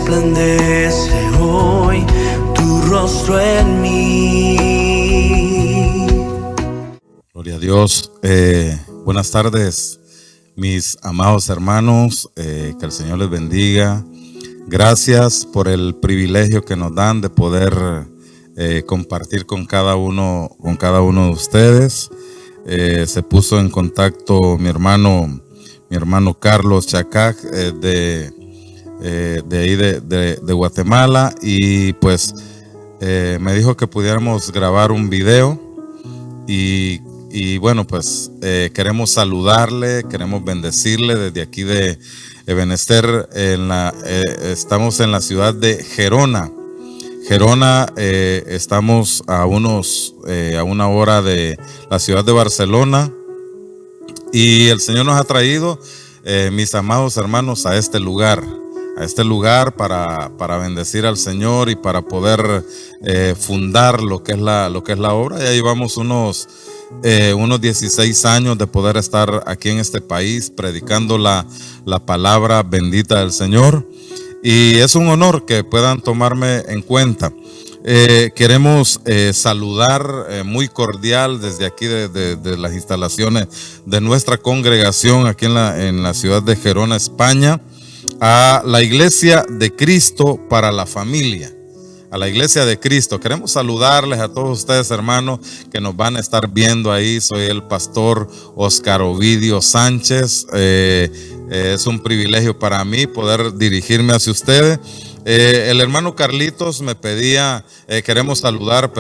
resplandece hoy tu rostro en mí. Gloria a Dios. Buenas tardes, mis amados hermanos. Que el Señor les bendiga. Gracias por el privilegio que nos dan de poder compartir con cada uno de ustedes. Se puso en contacto mi hermano Carlos Chacac de ahí de Guatemala, y pues me dijo que pudiéramos grabar un video y bueno, pues queremos saludarle, queremos bendecirle desde aquí de Ebenezer. Estamos en la ciudad de Gerona. Estamos a una hora de la ciudad de Barcelona, y el Señor nos ha traído, mis amados hermanos, a este lugar para bendecir al Señor y para poder fundar lo que es la obra. Ya llevamos unos 16 años de poder estar aquí en este país predicando la palabra bendita del Señor, y es un honor que puedan tomarme en cuenta. Queremos saludar muy cordial desde aquí de las instalaciones de nuestra congregación aquí en la ciudad de Gerona, España, a la Iglesia de Cristo para la Familia. A la Iglesia de Cristo. Queremos saludarles a todos ustedes, hermanos, que nos van a estar viendo ahí. Soy el pastor Oscar Ovidio Sánchez. Es un privilegio para mí poder dirigirme hacia ustedes. El hermano Carlitos me pedía, queremos saludar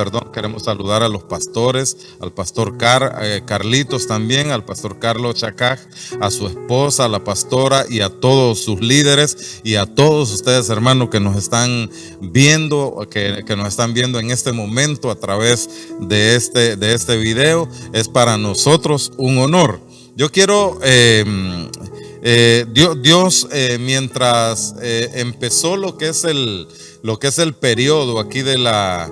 a los pastores, al pastor Carlitos también, al pastor Carlos Chacac, a su esposa, a la pastora, y a todos sus líderes, y a todos ustedes, hermanos, que nos están viendo, que nos están viendo en este momento a través de este video. Es para nosotros un honor. Yo quiero Dios, mientras empezó lo que es el periodo aquí de la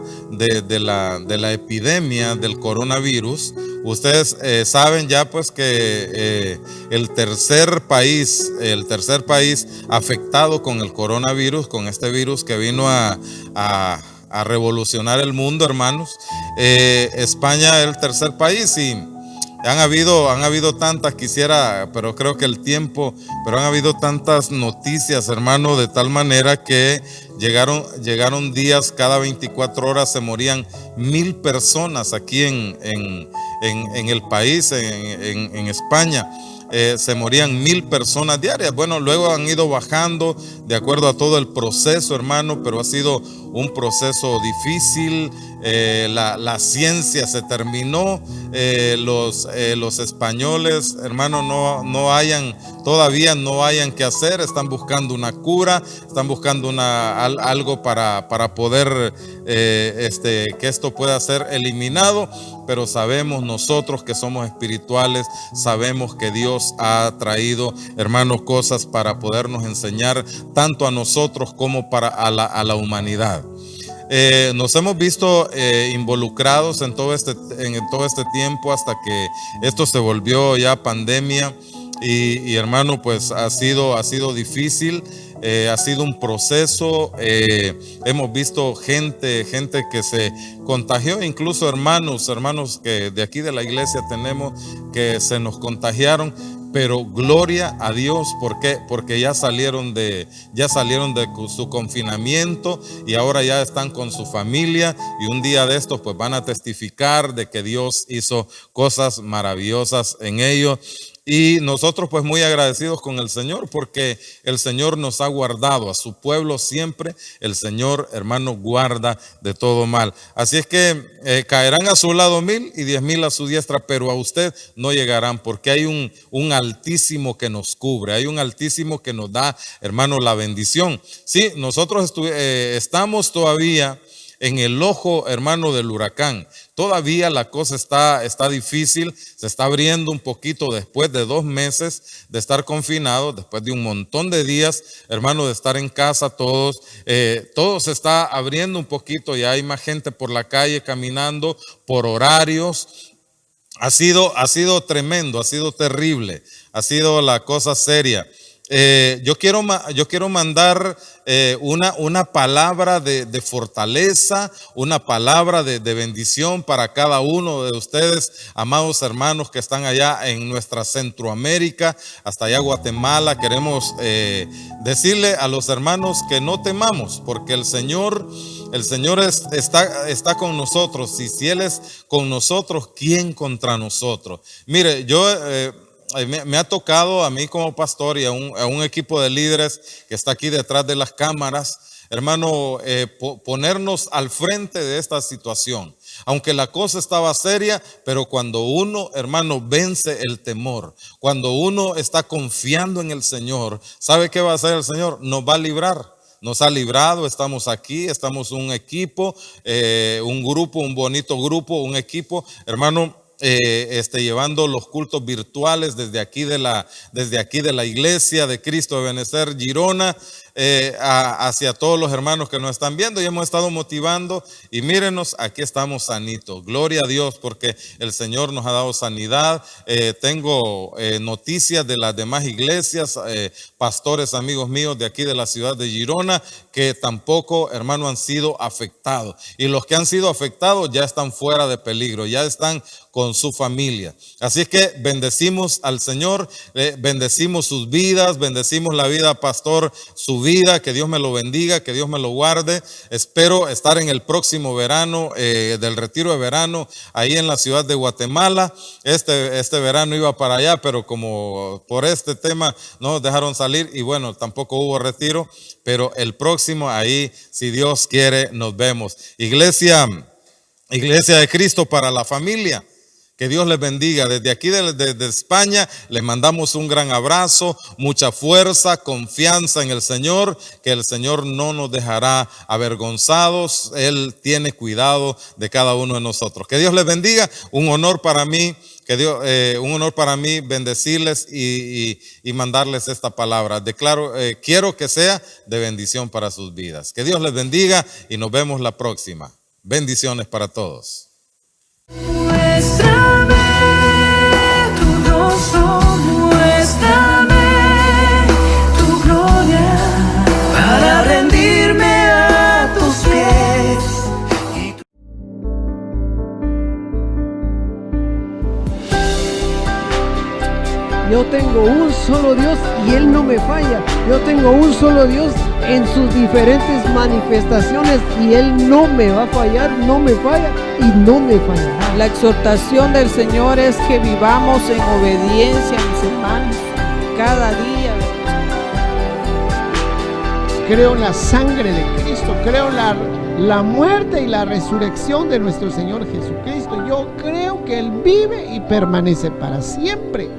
epidemia del coronavirus, ustedes saben ya pues que el tercer país afectado con el coronavirus, con este virus que vino a revolucionar el mundo, hermanos, España es el tercer país. Y han habido tantas, pero creo que pero han habido tantas noticias, hermano, de tal manera que llegaron días, cada 24 horas se morían 1,000 personas aquí en el país, en España. Se morían 1,000 personas diarias. Bueno, luego han ido bajando de acuerdo a todo el proceso, hermano, pero ha sido un proceso difícil. La ciencia se terminó. Los españoles, hermano, todavía no hayan que hacer. Están buscando una cura, están buscando algo para poder que esto pueda ser eliminado. Pero sabemos nosotros que somos espirituales, sabemos que Dios ha traído, hermanos, cosas para podernos enseñar tanto a nosotros como a la humanidad. Nos hemos visto involucrados en todo este tiempo hasta que esto se volvió ya pandemia, y hermano, pues ha sido difícil. Ha sido un proceso. Hemos visto gente que se contagió, incluso hermanos que de aquí de la iglesia tenemos que se nos contagiaron. Pero gloria a Dios, porque ya salieron de su confinamiento y ahora ya están con su familia, y un día de estos pues van a testificar de que Dios hizo cosas maravillosas en ellos. Y nosotros pues muy agradecidos con el Señor, porque el Señor nos ha guardado, a su pueblo siempre el Señor, hermano, guarda de todo mal. Así es que caerán a su lado 1,000 y 10,000 a su diestra, pero a usted no llegarán, porque hay un Altísimo que nos cubre, hay un Altísimo que nos da, hermano, la bendición. Sí, nosotros estamos todavía en el ojo, hermano, del huracán. Todavía la cosa está difícil, se está abriendo un poquito después de 2 meses de estar confinados, después de un montón de días, hermano, de estar en casa todos. Todo se está abriendo un poquito, ya hay más gente por la calle caminando por horarios. Ha sido tremendo, ha sido terrible, ha sido la cosa seria. yo quiero mandar una palabra de fortaleza, una palabra de bendición para cada uno de ustedes, amados hermanos que están allá en nuestra Centroamérica, hasta allá Guatemala. Queremos decirle a los hermanos que no temamos, porque el Señor está con nosotros. Y si Él es con nosotros, ¿quién contra nosotros? Mire, me ha tocado a mí como pastor y a un equipo de líderes que está aquí detrás de las cámaras, hermano, ponernos al frente de esta situación. Aunque la cosa estaba seria, pero cuando uno, hermano, vence el temor, cuando uno está confiando en el Señor, ¿sabe qué va a hacer el Señor? Nos va a librar. Nos ha librado, estamos aquí, estamos un equipo, un grupo, un bonito grupo, un equipo, hermano, llevando los cultos virtuales desde aquí de la iglesia de Cristo de Benecer Girona, hacia todos los hermanos que nos están viendo, y hemos estado motivando, y mírenos, aquí estamos sanitos. Gloria a Dios, porque el Señor nos ha dado sanidad. Tengo noticias de las demás iglesias, pastores amigos míos de aquí de la ciudad de Girona, que tampoco, hermano, han sido afectados, y los que han sido afectados ya están fuera de peligro, ya están con su familia. Así es que bendecimos al Señor, bendecimos sus vidas, bendecimos la vida, pastor, su vida. Que Dios me lo bendiga, que Dios me lo guarde. Espero estar en el próximo verano, del retiro de verano, ahí en la ciudad de Guatemala. Este verano iba para allá, pero como por este tema no nos dejaron salir, y bueno, tampoco hubo retiro, pero el próximo ahí, si Dios quiere, nos vemos. Iglesia de Cristo para la familia. Que Dios les bendiga. Desde aquí, desde España, les mandamos un gran abrazo, mucha fuerza, confianza en el Señor, que el Señor no nos dejará avergonzados. Él tiene cuidado de cada uno de nosotros. Que Dios les bendiga. Un honor para mí, bendecirles y mandarles esta palabra. Quiero que sea de bendición para sus vidas. Que Dios les bendiga y nos vemos la próxima. Bendiciones para todos. Muéstrame tu rostro, muéstrame tu gloria, para rendirme a tus pies. Yo tengo un solo Dios y Él no me falla. Yo tengo un solo Dios en sus diferentes manifestaciones y Él no me va a fallar, no me falla y no me fallará. La exhortación del Señor es que vivamos en obediencia, mis hermanos, cada día. Creo en la sangre de Cristo, creo en la muerte y la resurrección de nuestro Señor Jesucristo. Yo creo que Él vive y permanece para siempre.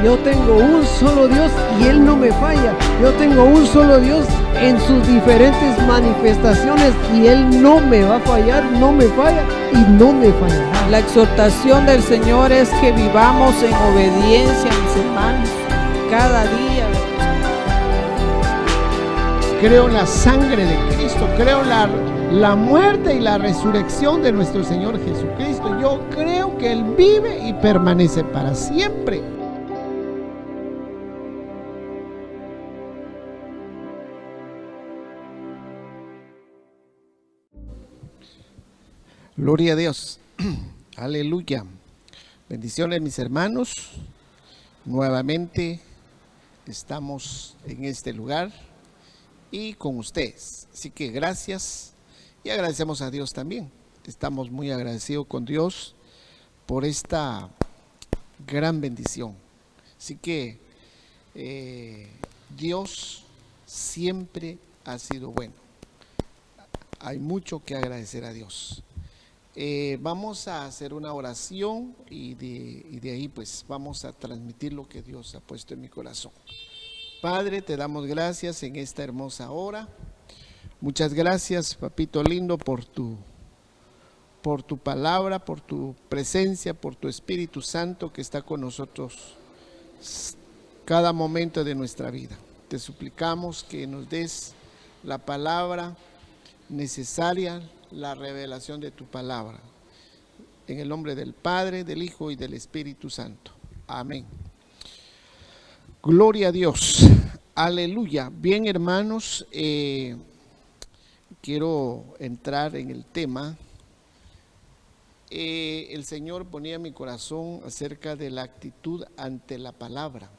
Yo tengo un solo Dios y Él no me falla. Yo tengo un solo Dios en sus diferentes manifestaciones y Él no me va a fallar, no me falla y no me fallará. La exhortación del Señor es que vivamos en obediencia, mis hermanos, cada día. Creo en la sangre de Cristo, creo en la muerte y la resurrección de nuestro Señor Jesucristo. Yo creo que Él vive y permanece para siempre. Gloria a Dios. Aleluya. Bendiciones, mis hermanos. Nuevamente estamos en este lugar y con ustedes. Así que gracias y agradecemos a Dios también. Estamos muy agradecidos con Dios por esta gran bendición. Así que Dios siempre ha sido bueno. Hay mucho que agradecer a Dios. Vamos a hacer una oración y de ahí pues vamos a transmitir lo que Dios ha puesto en mi corazón. Padre, te damos gracias en esta hermosa hora. Muchas gracias, papito lindo, por tu palabra, por tu presencia, por tu Espíritu Santo que está con nosotros cada momento de nuestra vida. te suplicamos que nos des la palabra necesaria, la revelación de tu palabra. En el nombre del Padre, del Hijo y del Espíritu Santo. Amén. Gloria a Dios. Aleluya. Bien, hermanos, quiero entrar en el tema. El Señor ponía en mi corazón acerca de la actitud ante la palabra.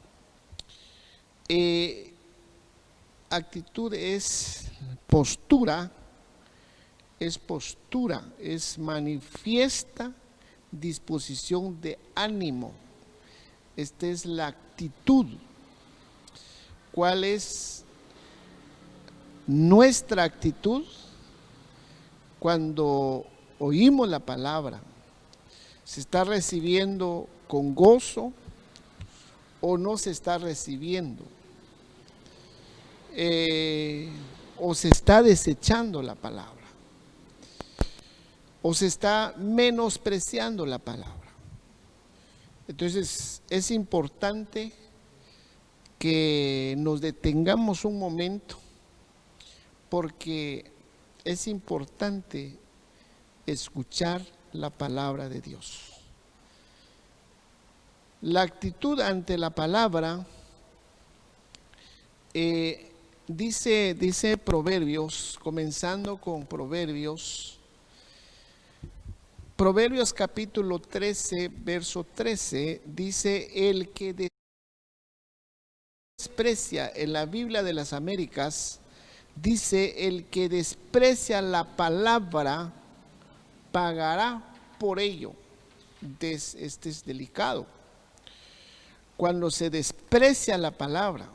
Actitud es postura, es manifiesta disposición de ánimo. Esta es la actitud. ¿Cuál es nuestra actitud cuando oímos la palabra? ¿Se está recibiendo con gozo o no se está recibiendo? ¿O se está desechando la palabra? ¿O se está menospreciando la palabra? Entonces es importante que nos detengamos un momento, porque es importante escuchar la palabra de Dios. La actitud ante la palabra, dice Proverbios, comenzando con Proverbios capítulo 13, verso 13, dice: el que desprecia, en la Biblia de las Américas, dice: el que desprecia la palabra pagará por ello. Este es delicado. Cuando se desprecia la palabra,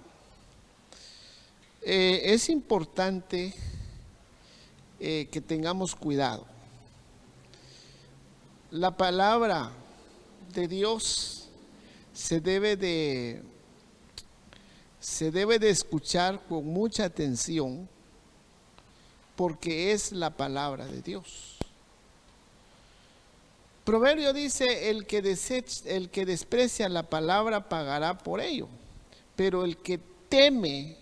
es importante que tengamos cuidado. La palabra de Dios se debe de escuchar con mucha atención, porque es la palabra de Dios. Proverbio dice: el que desprecia la palabra pagará por ello, pero el que teme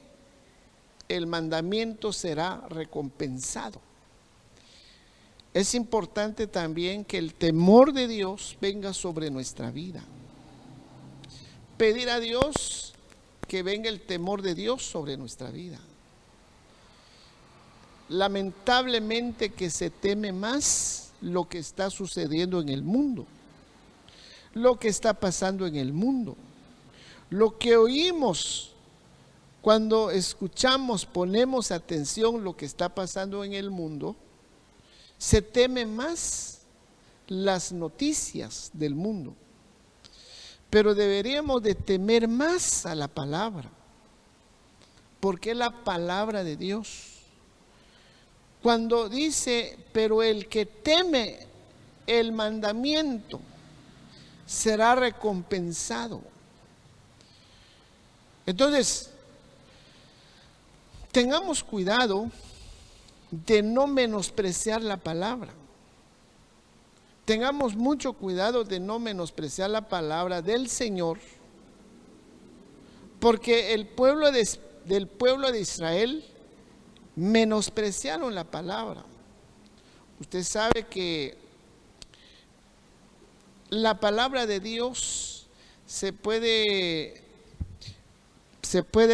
el mandamiento será recompensado. Es importante también que el temor de Dios venga sobre nuestra vida. Pedir a Dios que venga el temor de Dios sobre nuestra vida. Lamentablemente que se teme más lo que está sucediendo en el mundo, lo que está pasando en el mundo, lo que oímos cuando escuchamos, ponemos atención lo que está pasando en el mundo. Se teme más las noticias del mundo, pero deberíamos de temer más a la palabra, porque es la palabra de Dios. Cuando dice: pero el que teme el mandamiento será recompensado. Entonces, tengamos cuidado de no menospreciar la palabra. Tengamos mucho cuidado de no menospreciar la palabra del Señor, porque el pueblo de Israel menospreciaron la palabra. Usted sabe que la palabra de Dios se puede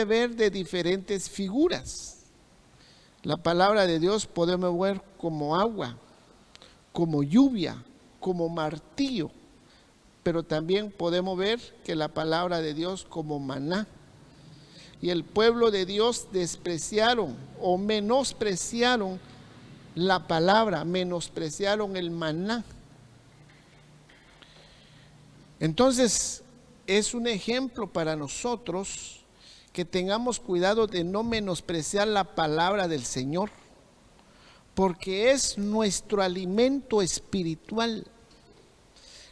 ver de diferentes figuras. La palabra de Dios podemos ver como agua, como lluvia, como martillo, pero también podemos ver que la palabra de Dios como maná. Y el pueblo de Dios despreciaron o menospreciaron la palabra, menospreciaron el maná. Entonces, es un ejemplo para nosotros que tengamos cuidado de no menospreciar la palabra del Señor, porque es nuestro alimento espiritual.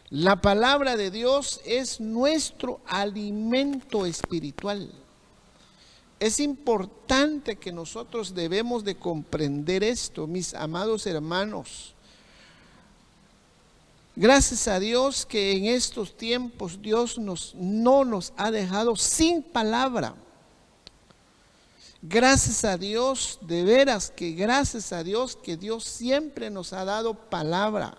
La palabra de Dios es nuestro alimento espiritual. Es importante que nosotros debemos de comprender esto, mis amados hermanos. Gracias a Dios que en estos tiempos Dios no nos ha dejado sin palabra. Gracias a Dios, de veras que gracias a Dios que Dios siempre nos ha dado palabra.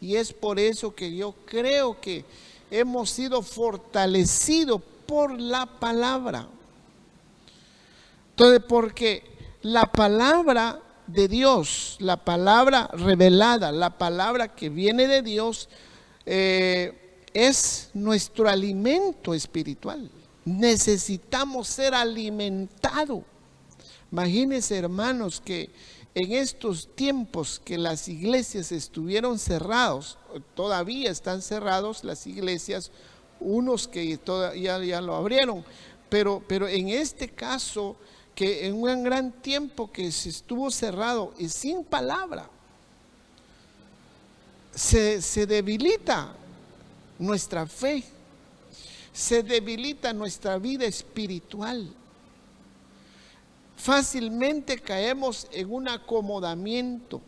Y es por eso que yo creo que hemos sido fortalecidos por la palabra. Entonces, porque la palabra de Dios, la palabra revelada, la palabra que viene de Dios, es nuestro alimento espiritual. Necesitamos ser alimentados. Imagínense, hermanos, que en estos tiempos que las iglesias estuvieron cerradas, todavía están cerrados las iglesias, unos que todavía ya lo abrieron, pero en este caso, que en un gran tiempo que se estuvo cerrado y sin palabra, se debilita nuestra fe, se debilita nuestra vida espiritual. Fácilmente caemos en un acomodamiento,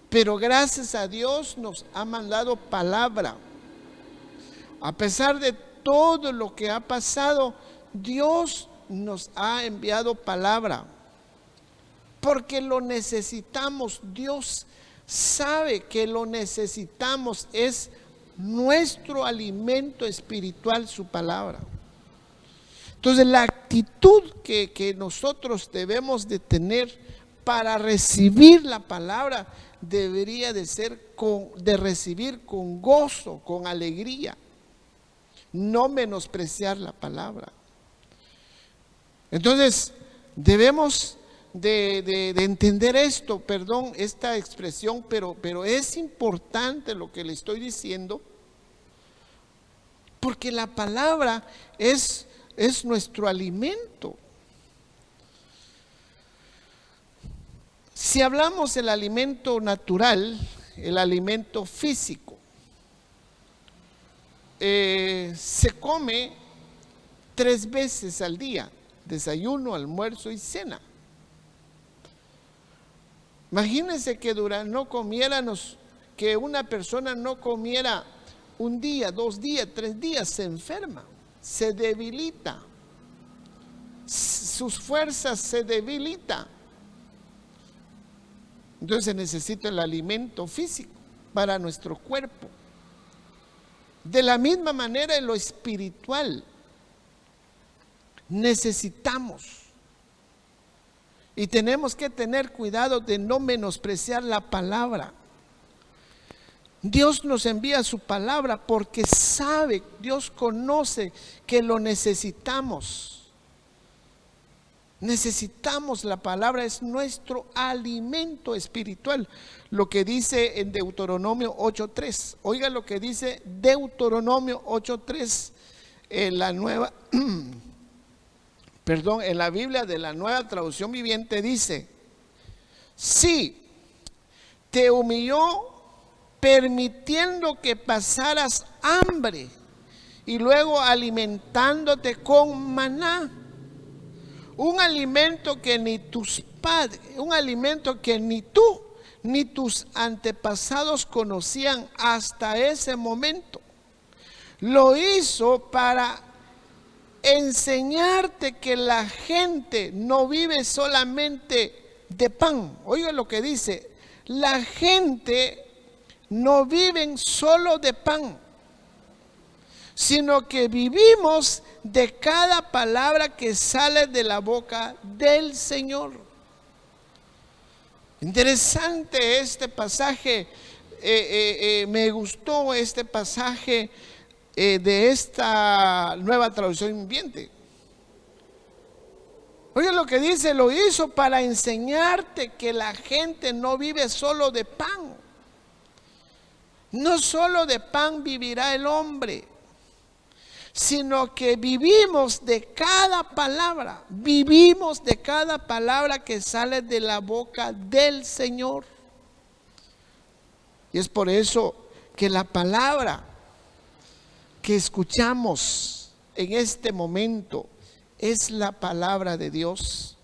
pero gracias a Dios nos ha mandado palabra. A pesar de todo lo que ha pasado, Dios nos ha enviado palabra, porque lo necesitamos. Dios sabe que lo necesitamos, es nuestro alimento espiritual, su palabra. Entonces, la actitud que nosotros debemos de tener para recibir la palabra debería de ser de recibir con gozo, con alegría, no menospreciar la palabra. Entonces, debemos de entender esto, perdón, esta expresión, pero es importante lo que le estoy diciendo, porque la palabra es nuestro alimento. Si hablamos del alimento natural, el alimento físico, se come 3 veces al día: desayuno, almuerzo y cena. Imagínense que que una persona no comiera un día, 2 días, 3 días, se enferma, se debilita, sus fuerzas se debilitan. Entonces necesita el alimento físico para nuestro cuerpo. De la misma manera, en lo espiritual necesitamos, y tenemos que tener cuidado de no menospreciar la palabra. Dios nos envía su palabra porque sabe, Dios conoce que lo necesitamos. Necesitamos la palabra, es nuestro alimento espiritual. Lo que dice en Deuteronomio 8:3. Oiga lo que dice Deuteronomio 8:3 en la nueva en la Biblia de la Nueva Traducción Viviente dice: sí, te humilló permitiendo que pasaras hambre y luego alimentándote con maná, un alimento que ni tus padres, un alimento que ni tú ni tus antepasados conocían hasta ese momento. Lo hizo para enseñarte que la gente no vive solamente de pan. Oiga lo que dice: la gente no vive solo de pan, sino que vivimos de cada palabra que sale de la boca del Señor. Interesante este pasaje, me gustó este pasaje de esta Nueva Traducción Viviente. Oye lo que dice: lo hizo para enseñarte que la gente no vive solo de pan. No solo de pan vivirá el hombre, sino que vivimos de cada palabra, vivimos de cada palabra que sale de la boca del Señor. Y es por eso que la palabra que escuchamos en este momento es la palabra de Dios.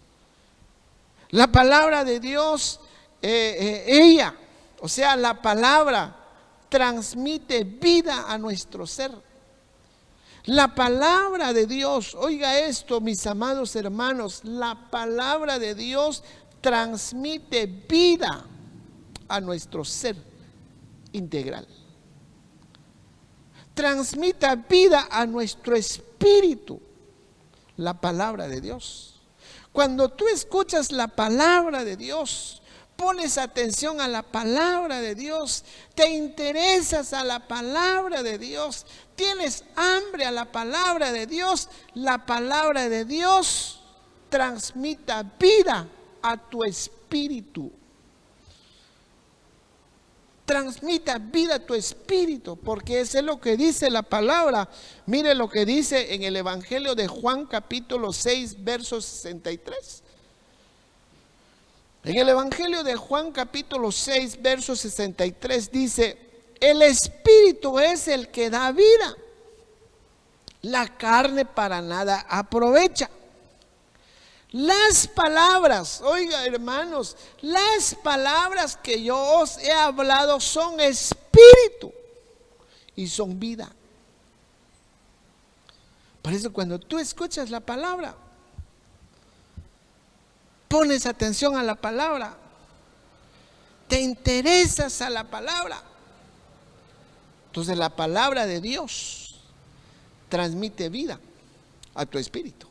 La palabra de Dios, ella, o sea, la palabra transmite vida a nuestro ser. La palabra de Dios, oiga esto, mis amados hermanos, la palabra de Dios transmite vida a nuestro ser integral. Transmita vida a nuestro espíritu, la palabra de Dios. Cuando tú escuchas la palabra de Dios, pones atención a la palabra de Dios, te interesas a la palabra de Dios, tienes hambre a la palabra de Dios, la palabra de Dios transmita vida a tu espíritu. Transmita vida a tu espíritu, porque eso es lo que dice la palabra. Mire lo que dice en el Evangelio de Juan capítulo 6, verso 63. En el Evangelio de Juan capítulo 6, verso 63 dice: el espíritu es el que da vida, la carne para nada aprovecha. Las palabras, oiga hermanos, las palabras que yo os he hablado son espíritu y son vida. Por eso cuando tú escuchas la palabra, pones atención a la palabra, te interesas a la palabra, entonces la palabra de Dios transmite vida a tu espíritu.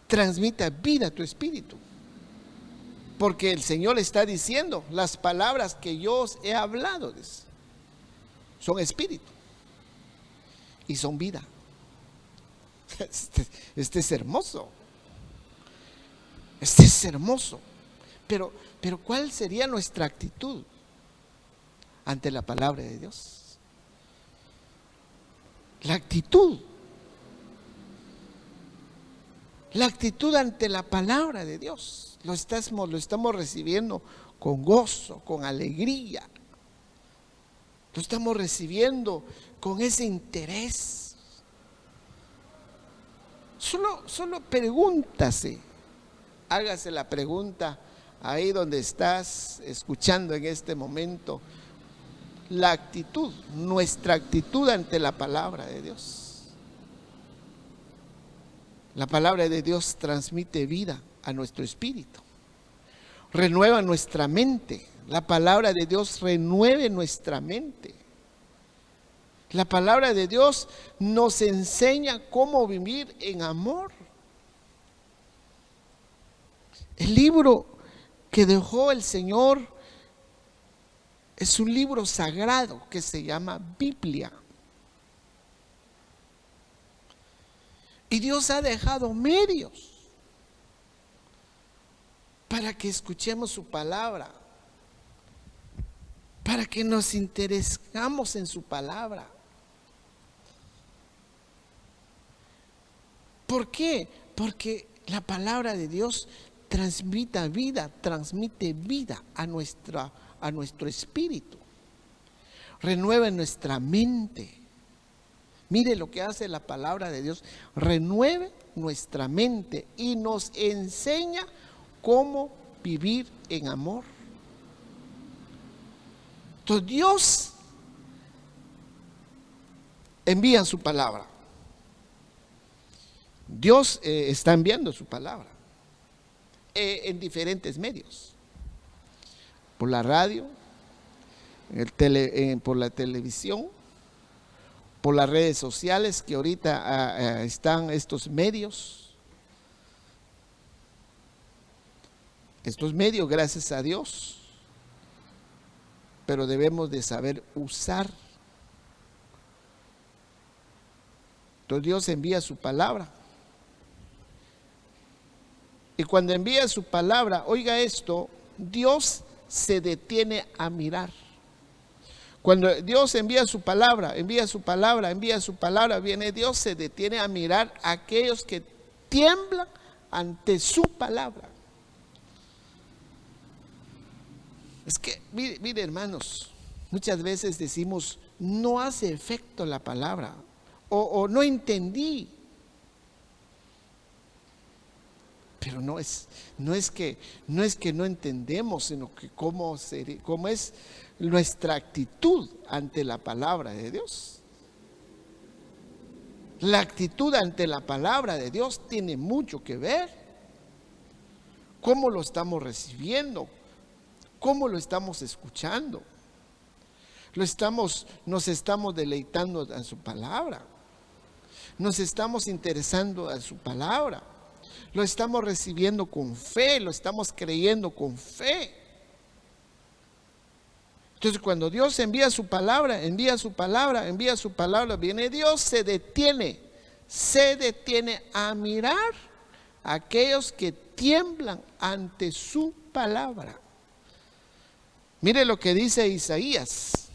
Transmita vida a tu espíritu, porque el Señor está diciendo: las palabras que yo os he hablado son espíritu y son vida. Este es hermoso. Este es hermoso. Pero ¿cuál sería nuestra actitud ante la palabra de Dios? La actitud ante la palabra de Dios. Lo estamos recibiendo con gozo, con alegría. Lo estamos recibiendo con ese interés. Solo pregúntase, hágase la pregunta ahí donde estás escuchando en este momento. La actitud, nuestra actitud ante la palabra de Dios. La palabra de Dios transmite vida a nuestro espíritu, renueva nuestra mente. La palabra de Dios renueve nuestra mente. La palabra de Dios nos enseña cómo vivir en amor. El libro que dejó el Señor es un libro sagrado que se llama Biblia. Y Dios ha dejado medios para que escuchemos su palabra, para que nos interesemos en su palabra. ¿Por qué? Porque la palabra de Dios transmite vida a nuestro espíritu, renueva nuestra mente. Mire lo que hace la palabra de Dios: renueve nuestra mente y nos enseña cómo vivir en amor. Entonces Dios envía su palabra. Dios está enviando su palabra en diferentes medios: por la radio, por la televisión, por las redes sociales, que ahorita están estos medios, gracias a Dios, pero debemos de saber usar. Entonces Dios envía su palabra, y cuando envía su palabra, oiga esto, Dios se detiene a mirar. Cuando Dios envía su palabra, viene Dios, se detiene a mirar a aquellos que tiemblan ante su palabra. Es que, mire hermanos, muchas veces decimos: no hace efecto la palabra, o no entendí. Pero no es que no entendemos, sino que cómo es nuestra actitud ante la palabra de Dios. La actitud ante la palabra de Dios tiene mucho que ver. ¿Cómo lo estamos recibiendo? ¿Cómo lo estamos escuchando? Nos estamos deleitando en su palabra. Nos estamos interesando en su palabra. Lo estamos recibiendo con fe, lo estamos creyendo con fe. Entonces, cuando Dios envía su palabra, viene Dios, se detiene a mirar a aquellos que tiemblan ante su palabra. Mire lo que dice Isaías,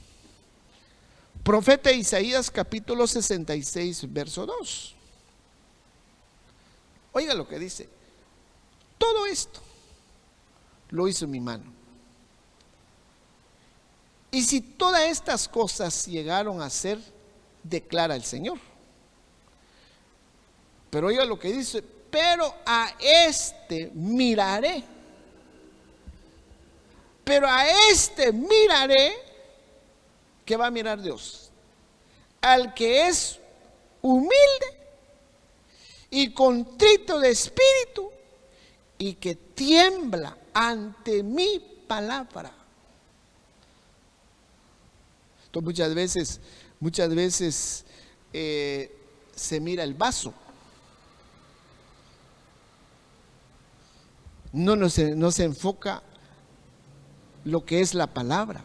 profeta Isaías, capítulo 66, verso 2. Oiga lo que dice: todo esto lo hizo mi mano. Y si todas estas cosas llegaron a ser, declara el Señor. Pero oiga lo que dice: pero a este miraré. Pero a este miraré. ¿Qué va a mirar Dios? Al que es humilde y contrito de espíritu y que tiembla ante mi palabra. Entonces, muchas veces se mira el vaso. No se enfoca lo que es la palabra.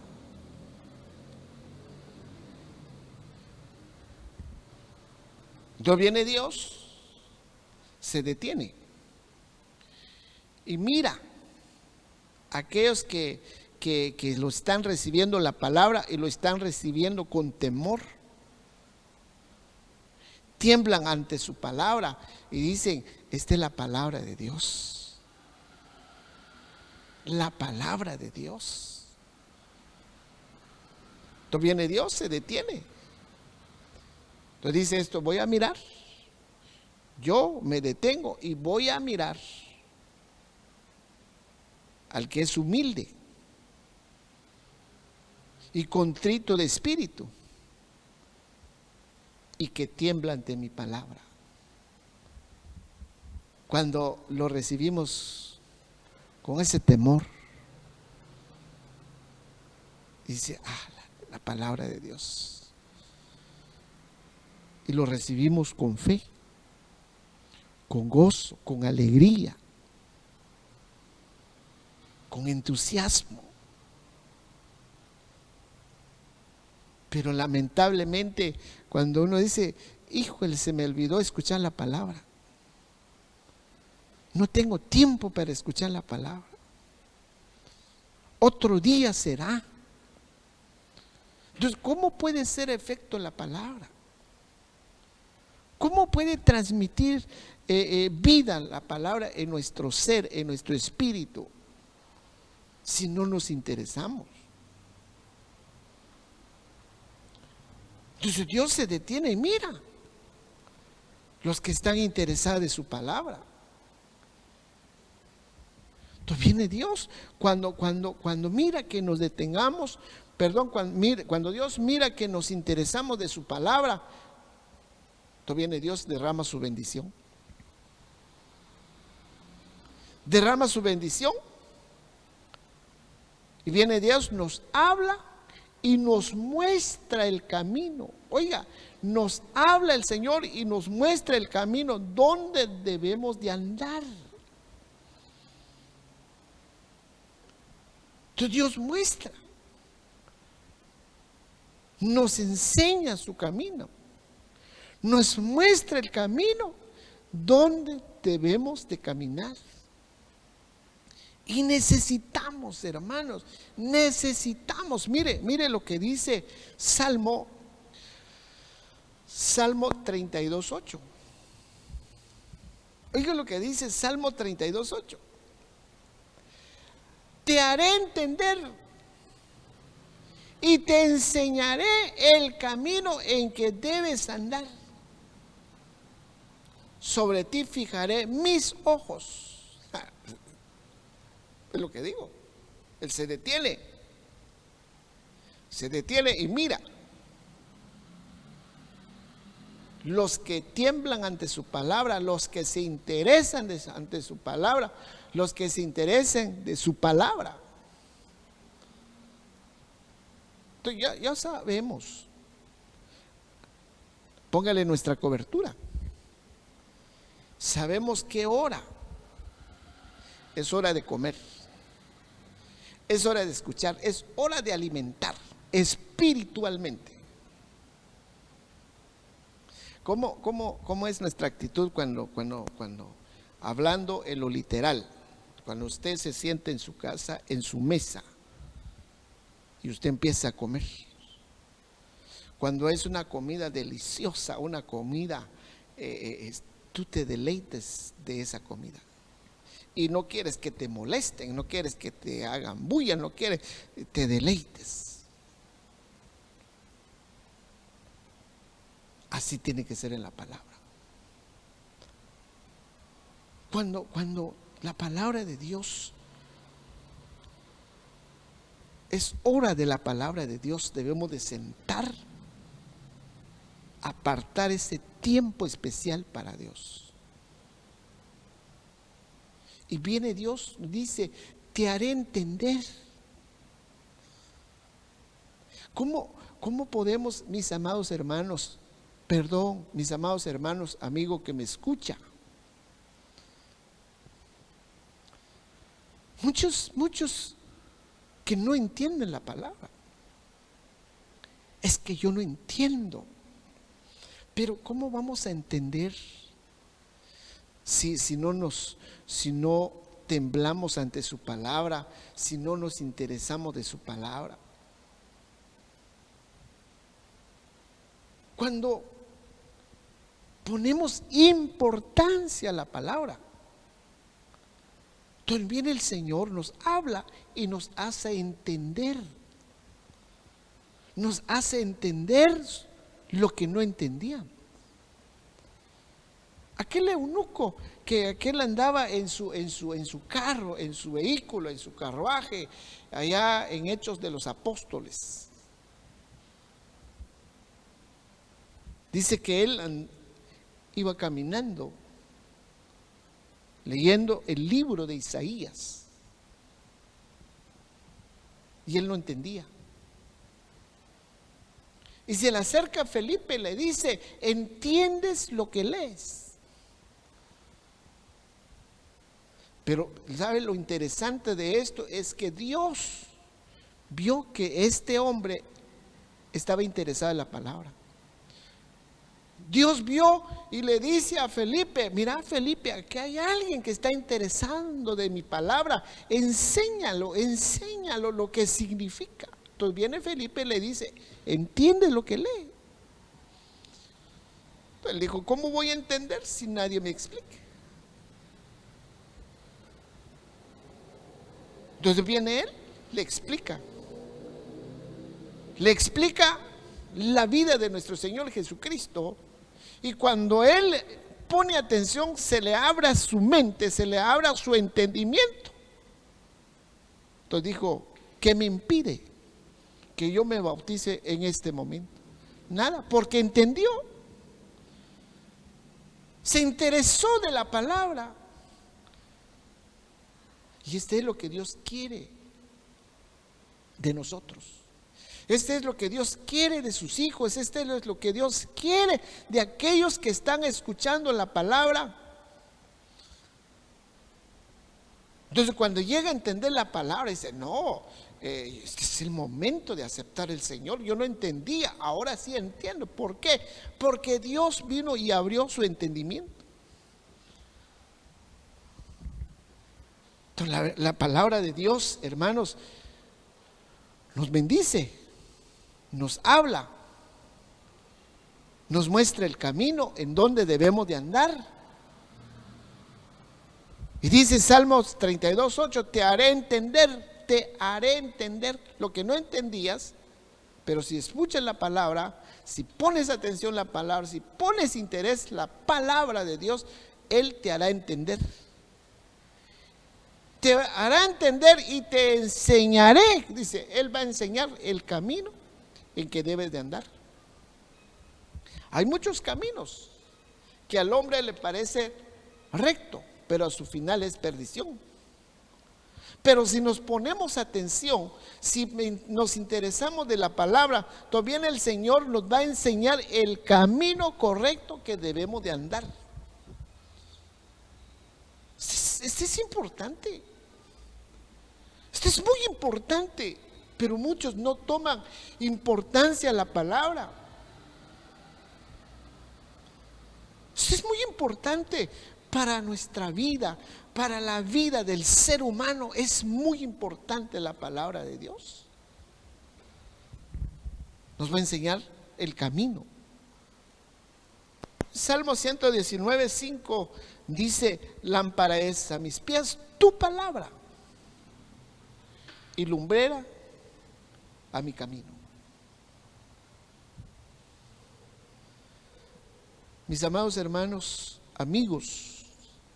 Entonces viene Dios, se detiene y mira a aquellos que lo están recibiendo la palabra y lo están recibiendo con temor. Tiemblan ante su palabra y dicen: esta es la palabra de Dios. La palabra de Dios. Entonces viene Dios, se detiene. Entonces dice esto: voy a mirar. Yo me detengo y voy a mirar al que es humilde y contrito de espíritu y que tiembla ante mi palabra. Cuando lo recibimos con ese temor, dice: la palabra de Dios. Y lo recibimos con fe, con gozo, con alegría, con entusiasmo. Pero lamentablemente, cuando uno dice: híjole, se me olvidó escuchar la palabra, no tengo tiempo para escuchar la palabra, otro día será. Entonces, ¿cómo puede ser efecto la palabra? ¿Cómo puede transmitir vida la palabra en nuestro ser, en nuestro espíritu, si no nos interesamos? Entonces Dios se detiene y mira los que están interesados en su palabra. Entonces viene Dios cuando mira que nos detengamos, cuando Dios mira que nos interesamos de su palabra, entonces viene Dios, derrama su bendición. Derrama su bendición. Y viene Dios, nos habla y nos muestra el camino. Oiga, nos habla el Señor y nos muestra el camino donde debemos de andar. Entonces Dios muestra, nos enseña su camino, nos muestra el camino donde debemos de caminar. Y necesitamos, hermanos, mire lo que dice Salmo 32:8. Oiga lo que dice Salmo 32:8. Te haré entender y te enseñaré el camino en que debes andar. Sobre ti fijaré mis ojos. Es lo que digo. Él se detiene y mira los que tiemblan ante su palabra, los que se interesan ante su palabra, los que se interesen de su palabra. Entonces ya sabemos. Póngale nuestra cobertura. Sabemos qué hora. Es hora de comer. Es hora de escuchar. Es hora de alimentar espiritualmente. ¿Cómo es nuestra actitud cuando hablando en lo literal? Cuando usted se siente en su casa, en su mesa, y usted empieza a comer. Cuando es una comida deliciosa, una comida, tú te deleites de esa comida. Y no quieres que te molesten, no quieres que te hagan bulla, no quieres, te deleites. Así tiene que ser en la palabra. Cuando la palabra de Dios, es hora de la palabra de Dios, debemos de sentar, apartar ese tiempo especial para Dios. Y viene Dios, dice, te haré entender. ¿Cómo podemos, mis amados hermanos, mis amados hermanos, amigo que me escucha? Muchos que no entienden la palabra. Es que yo no entiendo. Pero ¿cómo vamos a entender si no temblamos ante su palabra, si no nos interesamos de su palabra? Cuando ponemos importancia a la palabra, entonces viene el Señor, nos habla y nos hace entender. Nos hace entender lo que no entendían. Aquel eunuco que aquel andaba en su carro, en su vehículo, en su carruaje, allá en Hechos de los Apóstoles. Dice que él iba caminando, leyendo el libro de Isaías. Y él no entendía. Y se le acerca a Felipe y le dice, ¿entiendes lo que lees? Pero ¿sabe lo interesante de esto? Es que Dios vio que este hombre estaba interesado en la palabra. Dios vio y le dice a Felipe, mira Felipe, aquí hay alguien que está interesado de mi palabra, enséñalo lo que significa. Entonces viene Felipe y le dice, ¿entiende lo que lee? Entonces él dijo, ¿cómo voy a entender si nadie me explique? Entonces viene él, le explica la vida de nuestro Señor Jesucristo. Y cuando él pone atención, se le abra su mente, se le abra su entendimiento. Entonces dijo, ¿qué me impide que yo me bautice en este momento? Nada, porque entendió. Se interesó de la palabra. Y este es lo que Dios quiere de nosotros. Este es lo que Dios quiere de sus hijos. Este es lo que Dios quiere de aquellos que están escuchando la palabra. Entonces cuando llega a entender la palabra, dice, no, este es el momento de aceptar al Señor. Yo no entendía, ahora sí entiendo. ¿Por qué? Porque Dios vino y abrió su entendimiento. Entonces la palabra de Dios, hermanos, nos bendice, nos habla, nos muestra el camino en donde debemos de andar. Y dice Salmos 32:8, te haré entender lo que no entendías, pero si escuchas la palabra, si pones atención a la palabra, si pones interés en la palabra de Dios, Él te hará entender. Te hará entender y te enseñaré, dice, Él va a enseñar el camino en que debes de andar. Hay muchos caminos que al hombre le parece recto, pero a su final es perdición. Pero si nos ponemos atención, si nos interesamos de la palabra, también el Señor nos va a enseñar el camino correcto que debemos de andar. Este es importante. Este es muy importante, pero muchos no toman importancia a la palabra. Esto es muy importante para nuestra vida, para la vida del ser humano. Es muy importante la palabra de Dios. Nos va a enseñar el camino. Salmo 119, 5 dice: lámpara es a mis pies tu palabra y lumbrera a mi camino. Mis amados hermanos, amigos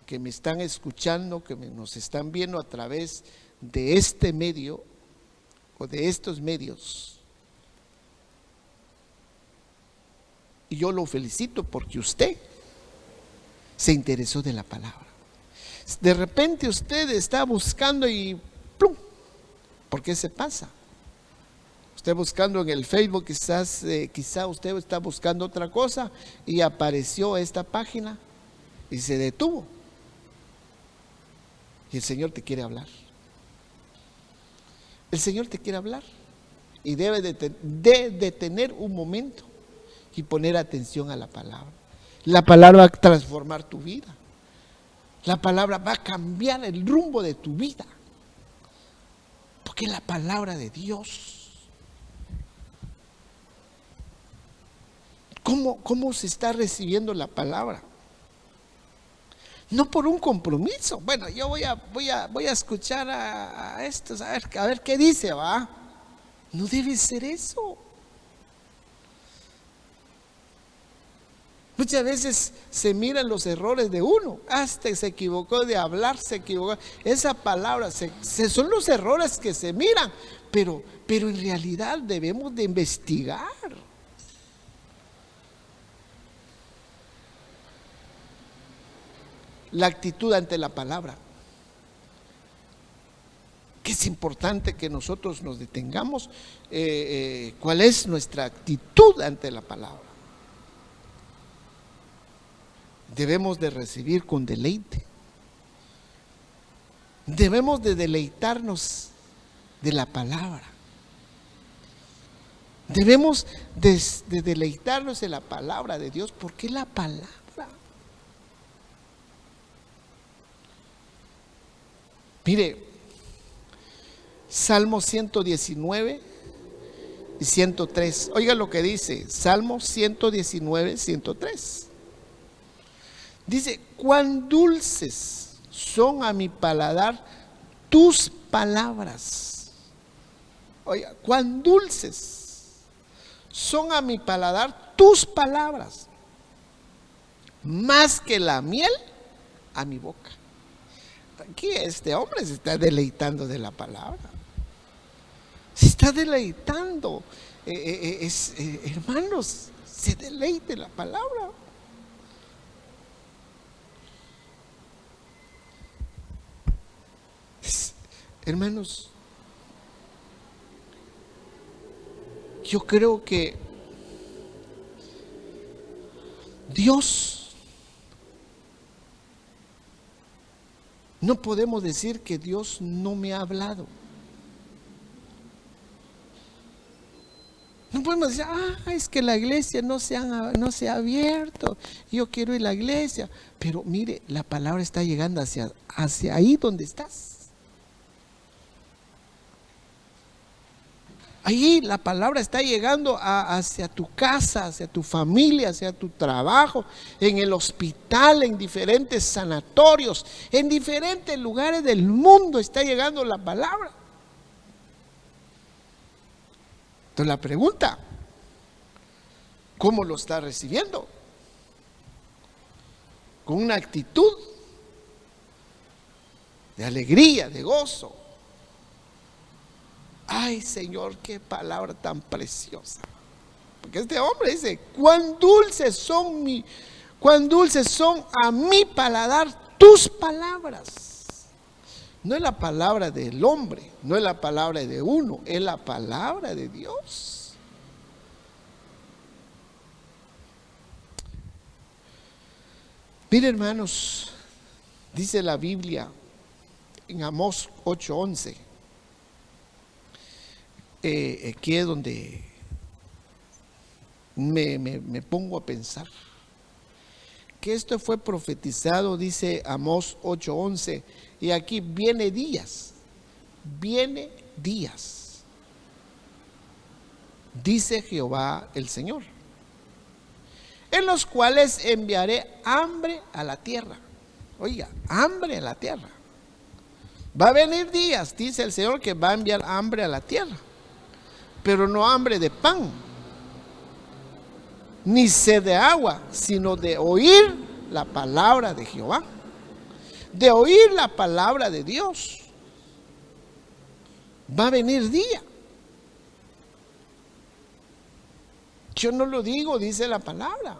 que me están escuchando, que nos están viendo a través de este medio o de estos medios, y yo lo felicito porque usted se interesó de la palabra. De repente usted está buscando y ¡plum! ¿Por qué se pasa? Usted buscando en el Facebook, quizá usted está buscando otra cosa y apareció esta página y se detuvo. Y el Señor te quiere hablar. El Señor te quiere hablar y debe de detener un momento y poner atención a la palabra. La palabra va a transformar tu vida. La palabra va a cambiar el rumbo de tu vida. Porque es la palabra de Dios. ¿Cómo se está recibiendo la palabra? No por un compromiso. Bueno, yo voy a escuchar a estos, a ver qué dice, va. No debe ser eso. Muchas veces se miran los errores de uno. Hasta se equivocó de hablar, se equivocó. Esa palabra, son los errores que se miran. Pero en realidad debemos de investigar. La actitud ante la palabra. Que es importante que nosotros nos detengamos. ¿Cuál es nuestra actitud ante la palabra? Debemos de recibir con deleite. Debemos de deleitarnos de la palabra. Debemos de deleitarnos de la palabra de Dios, porque la palabra. Mire, Salmo 119 y 103. Oiga lo que dice Salmo 119, 103. Dice: cuán dulces son a mi paladar tus palabras. Oiga, cuán dulces son a mi paladar tus palabras, más que la miel a mi boca. Aquí este hombre se está deleitando de la palabra. Se está deleitando. Hermanos, se deleite la palabra. Hermanos, yo creo que Dios, no podemos decir que Dios no me ha hablado. No podemos decir: es que la iglesia no se ha abierto, yo quiero ir a la iglesia. Pero mire, la palabra está llegando hacia ahí donde estás. Ahí la palabra está llegando hacia tu casa, hacia tu familia, hacia tu trabajo, en el hospital, en diferentes sanatorios, en diferentes lugares del mundo está llegando la palabra. Entonces la pregunta: ¿cómo lo está recibiendo? Con una actitud de alegría, de gozo. Ay, Señor, qué palabra tan preciosa. Porque este hombre dice, cuán dulces son a mi paladar tus palabras. No es la palabra del hombre, no es la palabra de uno, es la palabra de Dios. Mire, hermanos, dice la Biblia en Amós 8:11, aquí es donde me pongo a pensar que esto fue profetizado, dice Amós 8:11, y aquí viene días, dice Jehová el Señor, en los cuales enviaré hambre a la tierra. Oiga, hambre a la tierra. Va a venir días, dice el Señor, que va a enviar hambre a la tierra, pero no hambre de pan, ni sed de agua, sino de oír la palabra de Jehová, de oír la palabra de Dios. Va a venir día. Yo no lo digo, dice la palabra.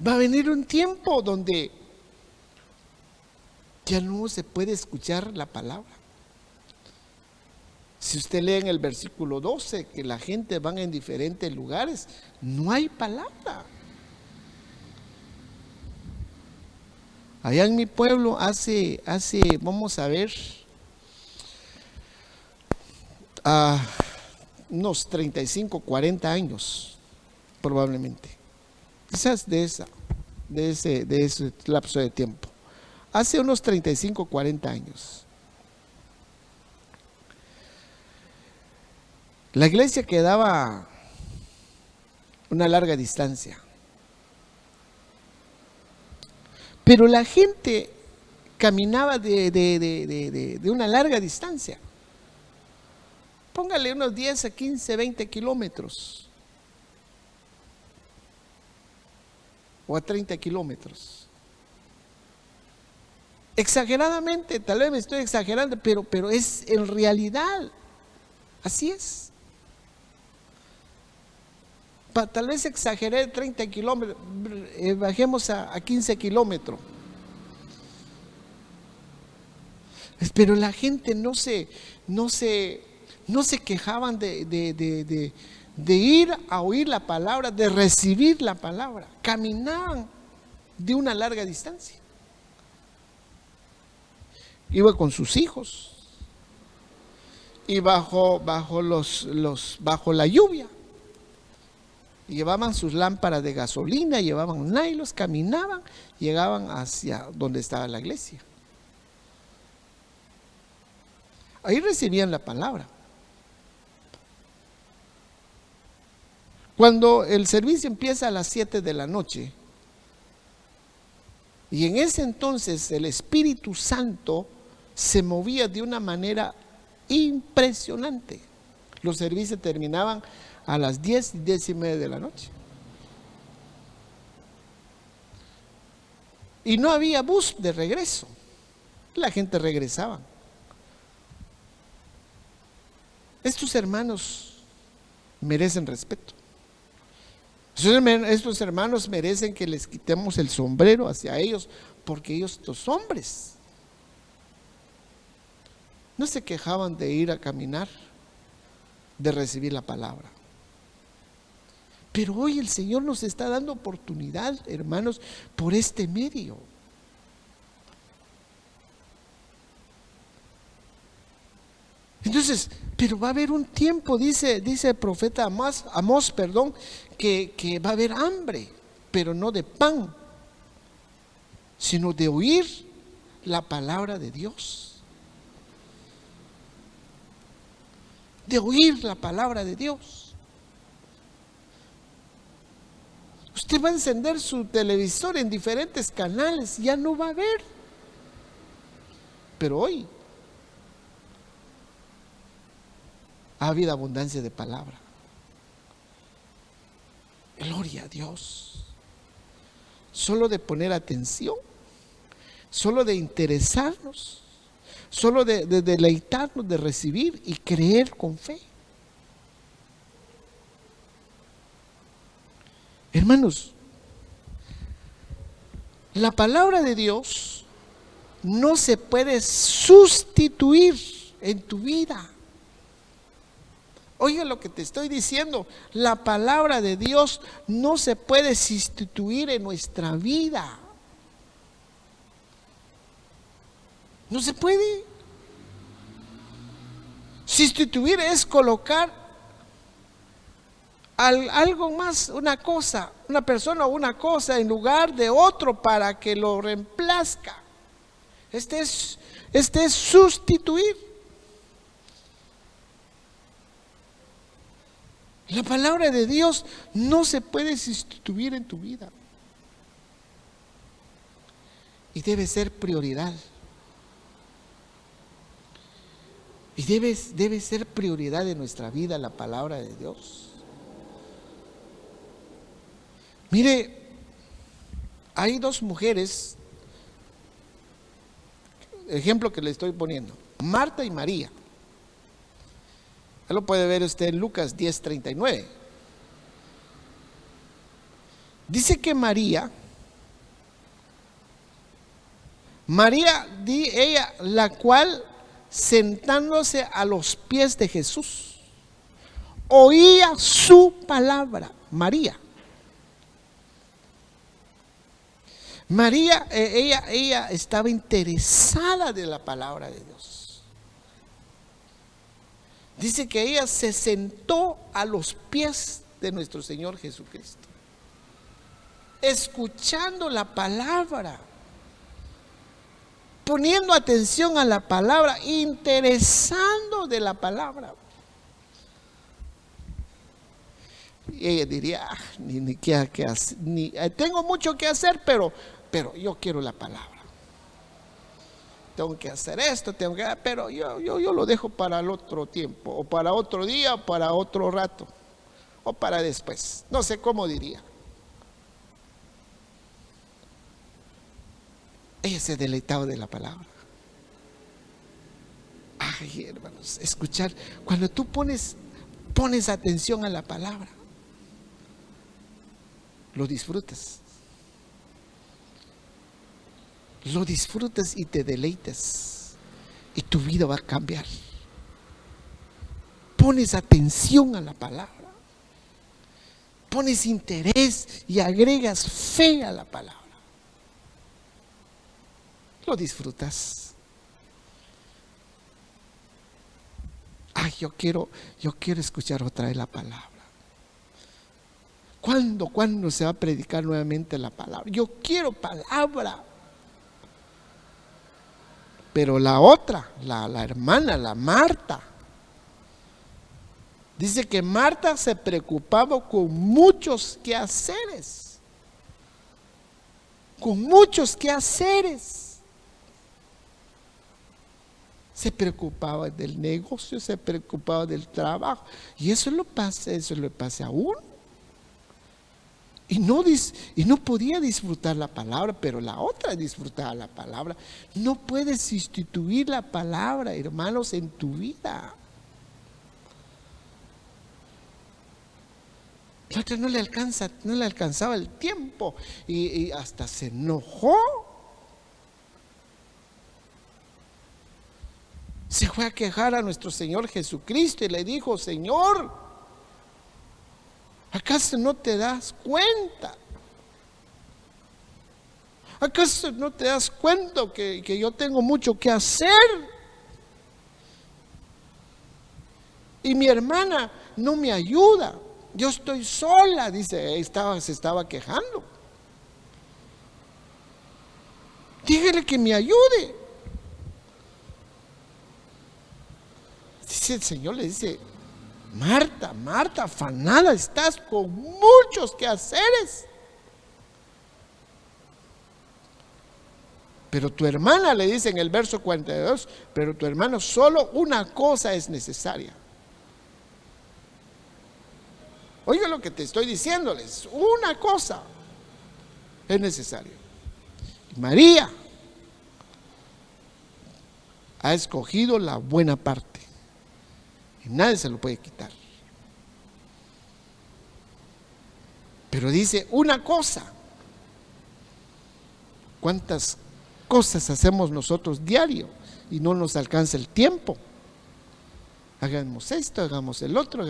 Va a venir un tiempo donde ya no se puede escuchar la palabra. Si usted lee en el versículo 12 que la gente van en diferentes lugares, no hay palabra. Allá en mi pueblo hace vamos a ver, unos 35, 40 años probablemente. Quizás de ese lapso de tiempo. Hace unos 35, 40 años. La iglesia quedaba una larga distancia. Pero la gente caminaba de una larga distancia. Póngale unos 10 a 15, 20 kilómetros. O a 30 kilómetros. Exageradamente, tal vez me estoy exagerando, pero es en realidad, así es. Tal vez exageré 30 kilómetros, bajemos a 15 kilómetros. Pero la gente no se quejaban de ir a oír la palabra, de recibir la palabra. Caminaban de una larga distancia. Iba con sus hijos y bajo la lluvia. Llevaban sus lámparas de gasolina, llevaban nailos, caminaban, llegaban hacia donde estaba la iglesia. Ahí recibían la palabra. Cuando el servicio empieza a las 7 de la noche, y en ese entonces el Espíritu Santo se movía de una manera impresionante. Los servicios terminaban a las 10, 10:30 de la noche. Y no había bus de regreso. La gente regresaba. Estos hermanos merecen respeto. Estos hermanos merecen que les quitemos el sombrero hacia ellos, porque ellos, estos hombres, no se quejaban de ir a caminar, de recibir la palabra. Pero hoy el Señor nos está dando oportunidad, hermanos, por este medio. Entonces, pero va a haber un tiempo, dice el profeta Amós, que va a haber hambre, pero no de pan, sino de oír la palabra de Dios. De oír la palabra de Dios. Usted va a encender su televisor en diferentes canales, ya no va a ver. Pero hoy ha habido abundancia de palabra. Gloria a Dios. Solo de poner atención, solo de interesarnos, solo de deleitarnos, de recibir y creer con fe. Hermanos, la palabra de Dios no se puede sustituir en tu vida. Oiga lo que te estoy diciendo, la palabra de Dios no se puede sustituir en nuestra vida. No se puede. Sustituir es colocar algo más, una cosa, una persona o una cosa en lugar de otro para que lo reemplazca. Este es sustituir. La palabra de Dios no se puede sustituir en tu vida. Y debe ser prioridad. Y debe ser prioridad de nuestra vida la palabra de Dios. Mire, hay dos mujeres, ejemplo que le estoy poniendo, Marta y María. Lo puede ver usted en Lucas 10:39. Dice que María, ella, la cual sentándose a los pies de Jesús, oía su palabra. María, ella estaba interesada de la palabra de Dios. Dice que ella se sentó a los pies de nuestro Señor Jesucristo, escuchando la palabra, poniendo atención a la palabra, interesando de la palabra. Y ella diría, ni qué hacer, tengo mucho que hacer, pero yo quiero la palabra. Tengo que hacer esto, pero yo lo dejo para el otro tiempo, o para otro día, o para otro rato, o para después. No sé cómo diría. Ella se deleitaba de la palabra. Ay, hermanos, escuchar, cuando tú pones atención a la palabra, lo disfrutas. Lo disfrutas y te deleitas, y tu vida va a cambiar. Pones atención a la palabra, pones interés y agregas fe a la palabra. Lo disfrutas. Ay, yo quiero escuchar otra vez la palabra. ¿Cuándo se va a predicar nuevamente la palabra? Yo quiero palabra. Pero la otra, la hermana, la Marta, dice que Marta se preocupaba con muchos quehaceres. Con muchos quehaceres. Se preocupaba del negocio, se preocupaba del trabajo. Y eso le pasa a uno. Y no podía disfrutar la palabra, pero la otra disfrutaba la palabra. No puedes sustituir la palabra, hermanos, en tu vida. La otra no le alcanzaba el tiempo y hasta se enojó. Se fue a quejar a nuestro Señor Jesucristo y le dijo: Señor, ¿acaso no te das cuenta? ¿Acaso no te das cuenta que yo tengo mucho que hacer? Y mi hermana no me ayuda. Yo estoy sola, dice, se estaba quejando. Dígale que me ayude. Dice el Señor, le dice: Marta, Marta, afanada estás con muchos quehaceres. Pero tu hermana, le dice en el verso 42, pero tu hermano, solo una cosa es necesaria. Oiga lo que te estoy diciéndoles, una cosa es necesaria. María ha escogido la buena parte y nadie se lo puede quitar. Pero dice una cosa. ¿Cuántas cosas hacemos nosotros diario y no nos alcanza el tiempo? Hagamos esto, hagamos el otro,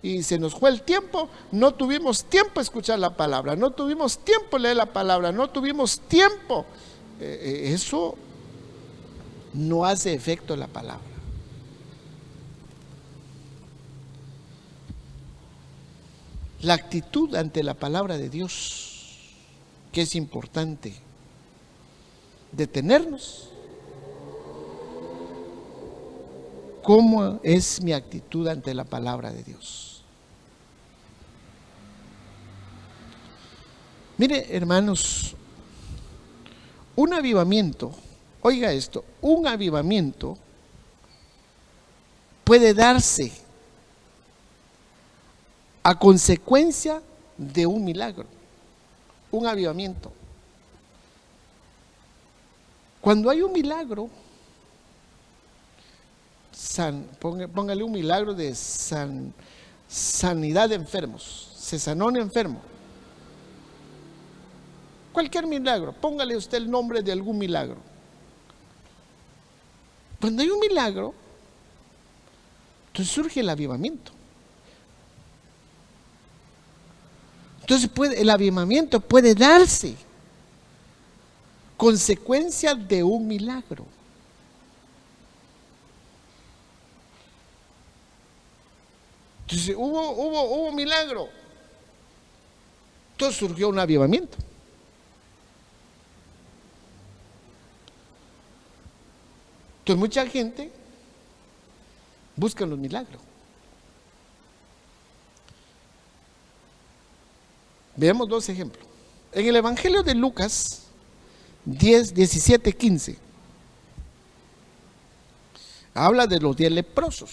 y se nos fue el tiempo. No tuvimos tiempo a escuchar la palabra, no tuvimos tiempo a leer la palabra, no tuvimos tiempo. Eso no hace efecto la palabra. La actitud ante la palabra de Dios, que es importante, detenernos. ¿Cómo es mi actitud ante la palabra de Dios? Mire, hermanos, un avivamiento, oiga esto, un avivamiento puede darse a consecuencia de un milagro, un avivamiento. Cuando hay un milagro, póngale un milagro de sanidad de enfermos, se sanó un enfermo. Cualquier milagro, póngale usted el nombre de algún milagro. Cuando hay un milagro, entonces surge el avivamiento. Entonces el avivamiento puede darse consecuencia de un milagro. Entonces hubo un milagro. Entonces surgió un avivamiento. Entonces mucha gente busca los milagros. Veamos dos ejemplos. En el Evangelio de Lucas 10, 17, 15 habla de los 10 leprosos.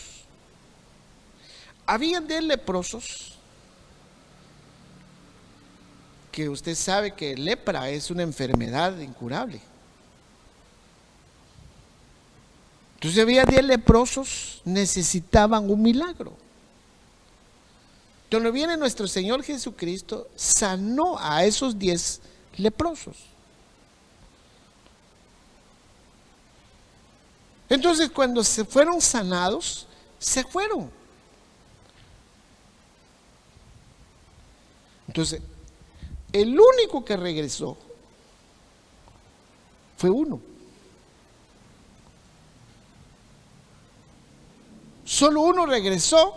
Habían 10 leprosos que usted sabe que lepra es una enfermedad incurable. Entonces había 10 leprosos, necesitaban un milagro. Cuando viene nuestro Señor Jesucristo, sanó a esos 10 leprosos. Entonces cuando se fueron sanados, se fueron. Entonces, el único que regresó fue uno. Solo uno regresó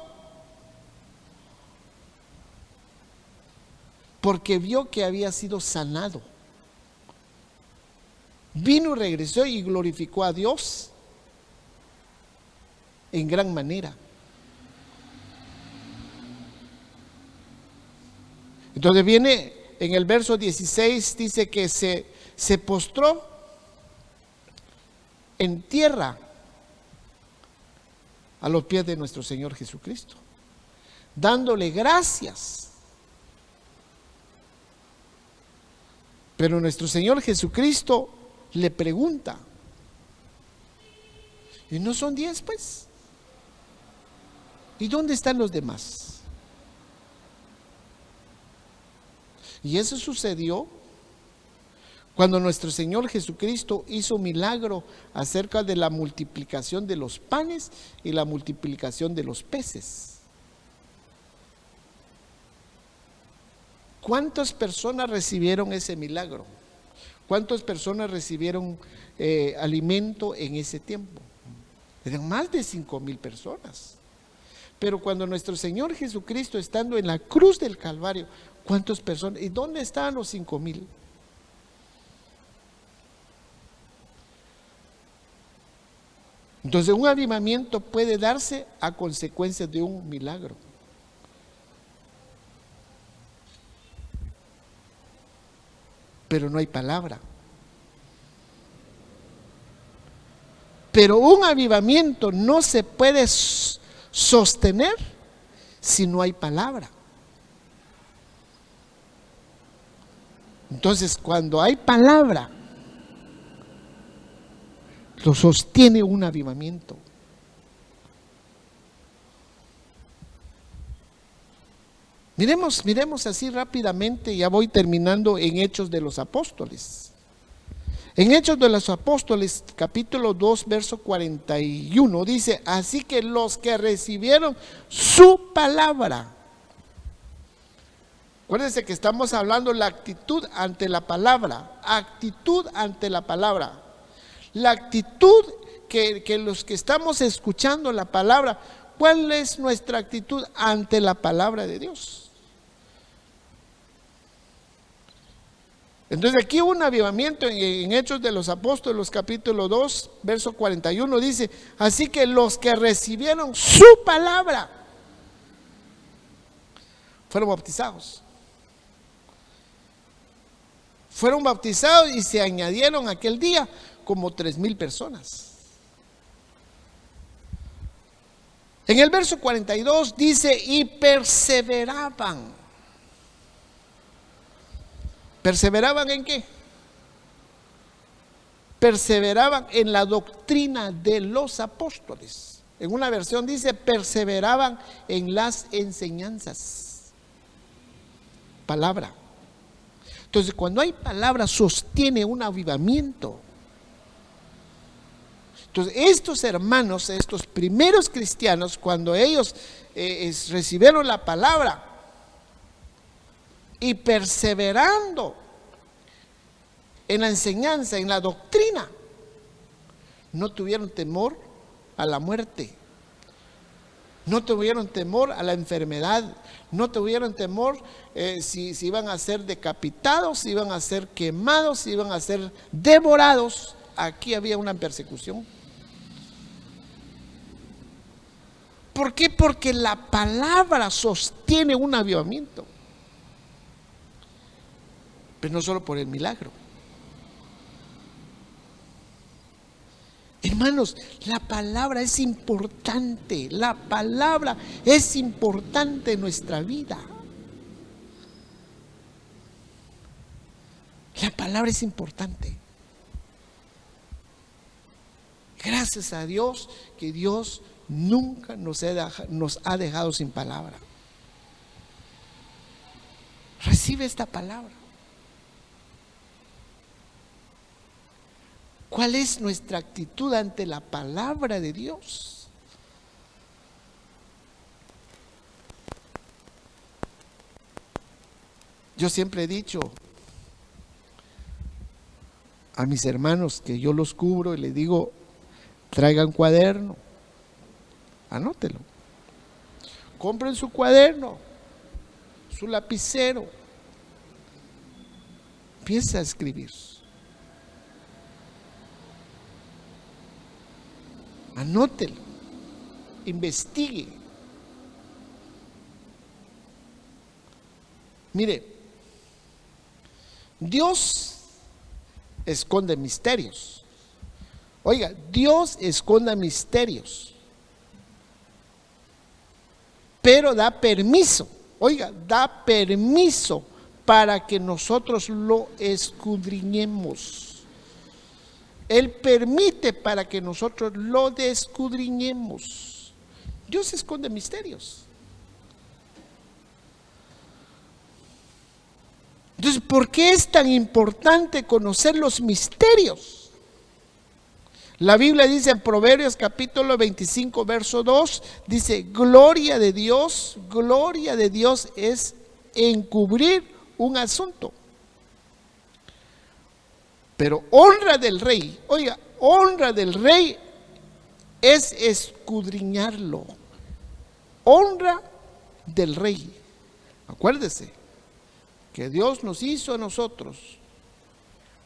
porque vio que había sido sanado. Vino y regresó y glorificó a Dios en gran manera. Entonces viene en el verso 16, dice que se postró en tierra a los pies de nuestro Señor Jesucristo, dándole gracias. Pero nuestro Señor Jesucristo le pregunta, ¿y no son 10 pues? ¿Y dónde están los demás? Y eso sucedió cuando nuestro Señor Jesucristo hizo milagro acerca de la multiplicación de los panes y la multiplicación de los peces. ¿Cuántas personas recibieron ese milagro? ¿Cuántas personas recibieron alimento en ese tiempo? Eran más de 5,000 personas. Pero cuando nuestro Señor Jesucristo, estando en la cruz del Calvario, ¿cuántas personas? ¿Y dónde estaban los 5,000? Entonces un avivamiento puede darse a consecuencia de un milagro. Pero no hay palabra. Pero un avivamiento no se puede sostener si no hay palabra. Entonces, cuando hay palabra, lo sostiene un avivamiento. Miremos así rápidamente, ya voy terminando, en Hechos de los Apóstoles. En Hechos de los Apóstoles, capítulo 2, verso 41, dice: así que los que recibieron su palabra. Acuérdense que estamos hablando la actitud ante la palabra, actitud ante la palabra. La actitud que los que estamos escuchando la palabra, ¿cuál es nuestra actitud ante la palabra de Dios? Entonces aquí hubo un avivamiento en Hechos de los Apóstoles, capítulo 2, verso 41, dice: así que los que recibieron su palabra fueron bautizados. Fueron bautizados y se añadieron aquel día como 3,000 personas. En el verso 42 dice: y perseveraban. ¿Perseveraban en qué? Perseveraban en la doctrina de los apóstoles. En una versión dice: perseveraban en las enseñanzas. Palabra. Entonces, cuando hay palabra, sostiene un avivamiento. Entonces, estos hermanos, estos primeros cristianos, cuando ellos recibieron la palabra y perseverando en la enseñanza, en la doctrina, no tuvieron temor a la muerte, no tuvieron temor a la enfermedad, no tuvieron temor si iban a ser decapitados, si iban a ser quemados, si iban a ser devorados. Aquí había una persecución. ¿Por qué? Porque la palabra sostiene un avivamiento. Pero no solo por el milagro. Hermanos, la palabra es importante. La palabra es importante en nuestra vida. La palabra es importante. Gracias a Dios que Dios nunca nos ha dejado sin palabra. Recibe esta palabra. ¿Cuál es nuestra actitud ante la palabra de Dios? Yo siempre he dicho a mis hermanos que yo los cubro y les digo: traigan cuaderno, anótelo, compren su cuaderno, su lapicero, empieza a escribir. Anótelo, investigue. Mire, Dios esconde misterios. Oiga, Dios esconde misterios, pero da permiso. Oiga, da permiso para que nosotros lo escudriñemos. Él permite para que nosotros lo escudriñemos. Dios esconde misterios. Entonces, ¿por qué es tan importante conocer los misterios? La Biblia dice en Proverbios capítulo 25, verso 2, dice: gloria de Dios es encubrir un asunto. Pero honra del rey, oiga, honra del rey es escudriñarlo. Honra del rey. Acuérdese que Dios nos hizo a nosotros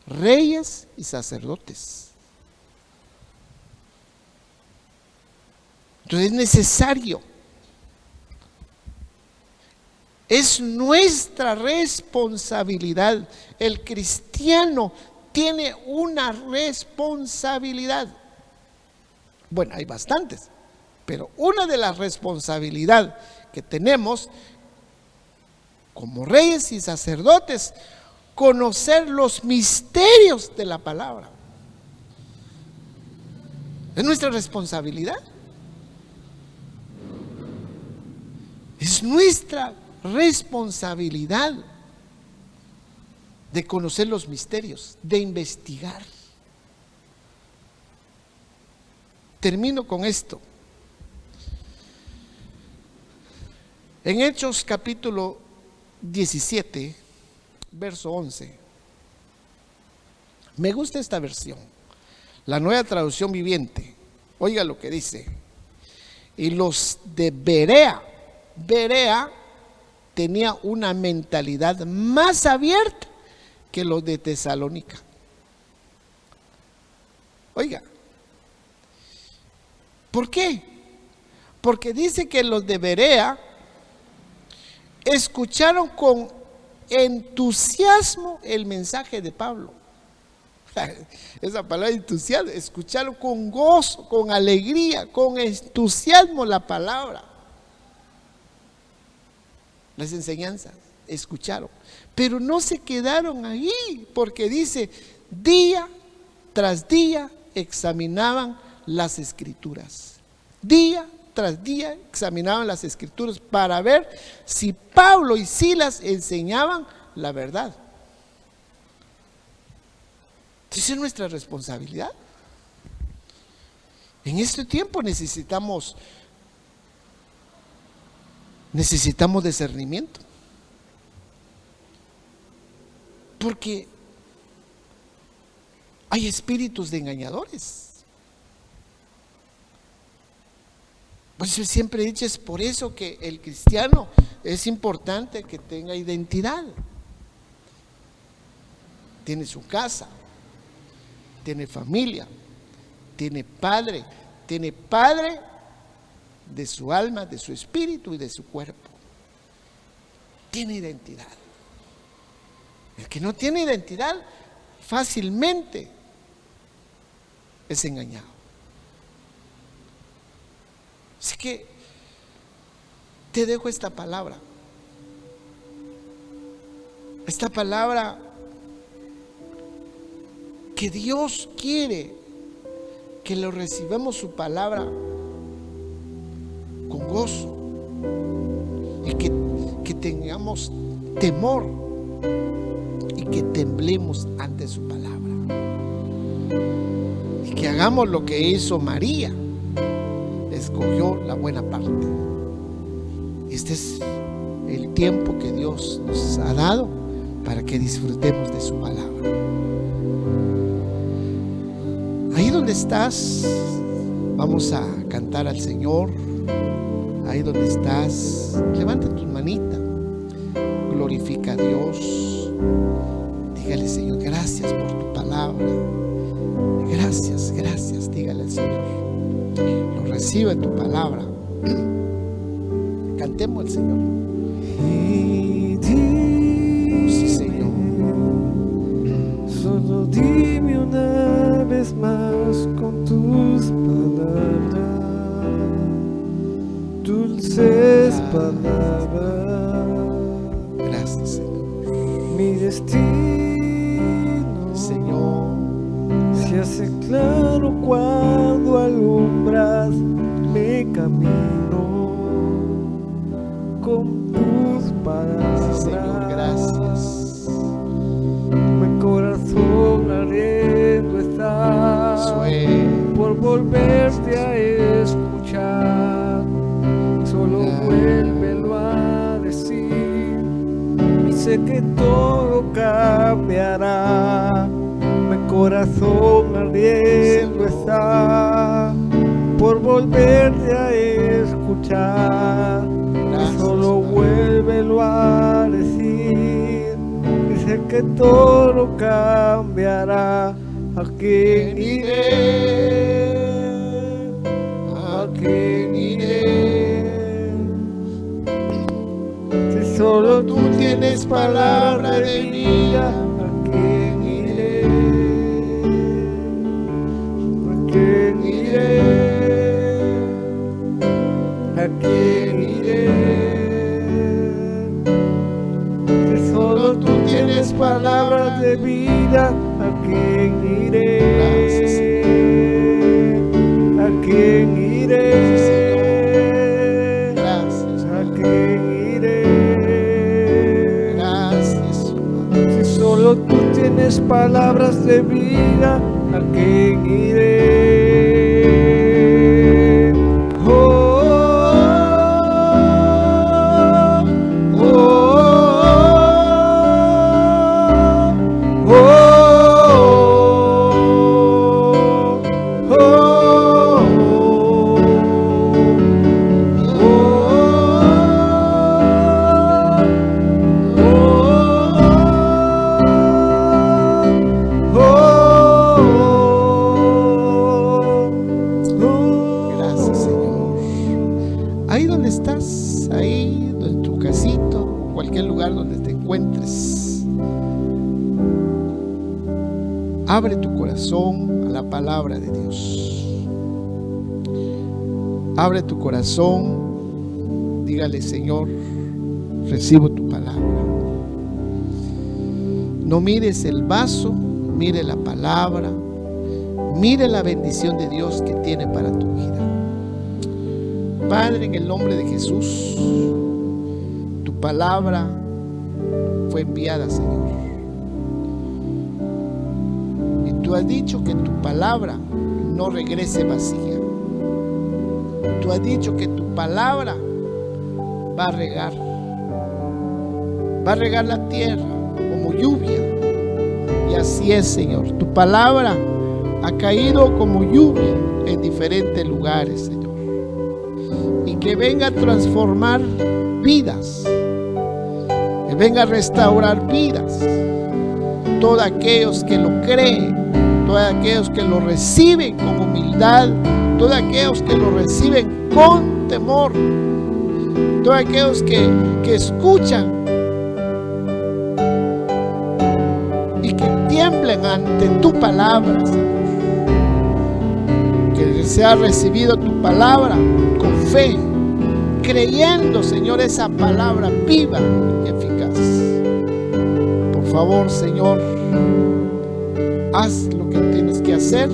reyes y sacerdotes. Entonces es necesario. Es nuestra responsabilidad. El cristiano tiene una responsabilidad. Bueno, hay bastantes, pero una de las responsabilidades que tenemos como reyes y sacerdotes, conocer los misterios de la palabra. Es nuestra responsabilidad. Es nuestra responsabilidad de conocer los misterios, de investigar. Termino con esto. En Hechos capítulo 17, verso 11. Me gusta esta versión, la Nueva Traducción Viviente. Oiga lo que dice. Y los de Berea tenía una mentalidad más abierta que los de Tesalónica. Oiga, ¿por qué? Porque dice que los de Berea escucharon con entusiasmo el mensaje de Pablo. Esa palabra entusiasmo, escucharon con gozo, con alegría, con entusiasmo la palabra, las enseñanzas, escucharon, pero no se quedaron ahí, porque dice, día tras día examinaban las escrituras, día tras día examinaban las escrituras para ver si Pablo y Silas enseñaban la verdad. Esa es nuestra responsabilidad. En este tiempo necesitamos discernimiento. Porque hay espíritus de engañadores. Pues yo siempre he dicho, es por eso que el cristiano es importante que tenga identidad. Tiene su casa, tiene familia, tiene padre de su alma, de su espíritu y de su cuerpo. Tiene identidad. El que no tiene identidad fácilmente es engañado. Así que te dejo esta palabra. Esta palabra que Dios quiere que lo recibamos su palabra con gozo y que tengamos temor y que temblemos ante su palabra y que hagamos lo que hizo María, escogió la buena parte. Este es el tiempo que Dios nos ha dado para que disfrutemos de su palabra. Ahí donde estás, vamos a cantar al Señor. Ahí donde estás, levanta tus manitas, glorifica a Dios, dígale: Señor, gracias por tu palabra, gracias, gracias, dígale al Señor, lo recibe tu palabra. Cantemos al Señor. Sí, Señor. Solo dime una vez más con tus palabras, dulces palabras. Gracias, Señor. Mi destino, Señor, se hace claro cuando alumbras mi camino con tus palabras. Señor, gracias. Mi corazón ardiendo está por volverte a escuchar. Solo vuélvelo a decir y sé que todo cambiará. Mi corazón ardiendo está por volverte a escuchar. Solo vuélvelo a decir y sé que todo cambiará. ¿A quién iré? ¿A quién iré? Si solo tú tienes palabra de vida, ¿a quién iré? ¿A quién iré? ¿A quién iré? Si solo tú tienes palabras de vida, ¿a quién iré? ¿A quién iré? gracias. ¿A quién iré? tienes palabras de vida, ¿a quién iré? Oh, oh, oh, oh, Gracias, Señor. Ahí donde estás, ahí en tu casito, o cualquier lugar donde te encuentres, abre tu corazón a la palabra de Dios. Abre tu corazón, dígale: Señor, recibo tu palabra. No mires el vaso, mire la palabra, mire la bendición de Dios que tiene para tu vida. Padre, en el nombre de Jesús, tu palabra fue enviada, Señor. Y tú has dicho que tu palabra no regrese vacía. Tú has dicho que tu palabra va a regar la tierra como lluvia. Y así es, Señor. Tu palabra ha caído como lluvia en diferentes lugares, Señor. Y que venga a transformar vidas, que venga a restaurar vidas. Todos aquellos que lo creen, todos aquellos que lo reciben con humildad, todos aquellos que lo reciben con temor, todos aquellos que escuchan y que tiemblen ante tu palabra, Señor. Que se ha recibido tu palabra con fe, creyendo, Señor, esa palabra viva y eficaz. Por favor, Señor, haz lo que tienes que hacer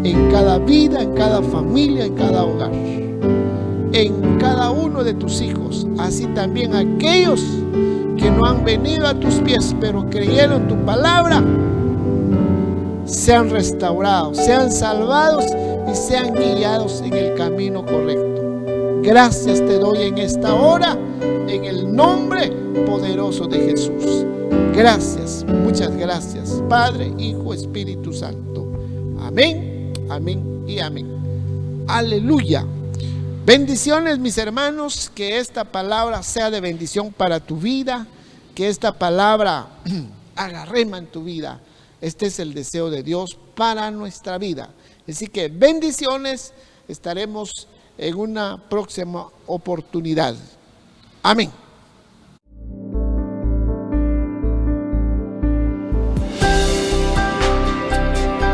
en cada vida, en cada familia, en cada hogar, en cada uno de tus hijos. Así también aquellos que no han venido a tus pies, pero creyeron tu palabra, sean restaurados, sean salvados y sean guiados en el camino correcto. Gracias te doy en esta hora, en el nombre poderoso de Jesús. Gracias, muchas gracias, Padre, Hijo, Espíritu Santo. Amén, amén y amén. Aleluya. Bendiciones, mis hermanos, que esta palabra sea de bendición para tu vida, que esta palabra haga rema en tu vida. Este es el deseo de Dios para nuestra vida. Así que bendiciones, estaremos en una próxima oportunidad. Amén.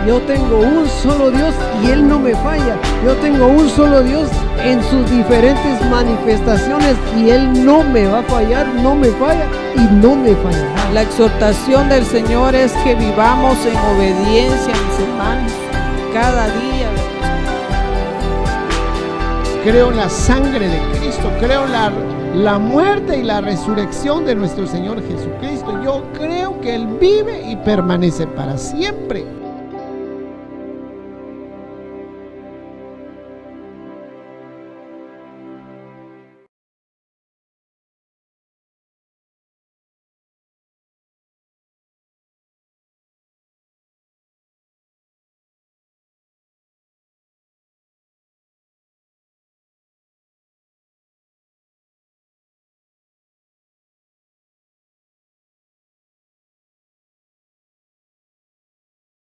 Yo tengo un solo Dios y Él no me falla. Yo tengo un solo Dios en sus diferentes manifestaciones y Él no me va a fallar, no me falla y no me fallará. La exhortación del Señor es que vivamos en obediencia, mis hermanos, cada día. Creo en la sangre de Cristo, creo en la muerte y la resurrección de nuestro Señor Jesucristo. Yo creo que Él vive y permanece para siempre.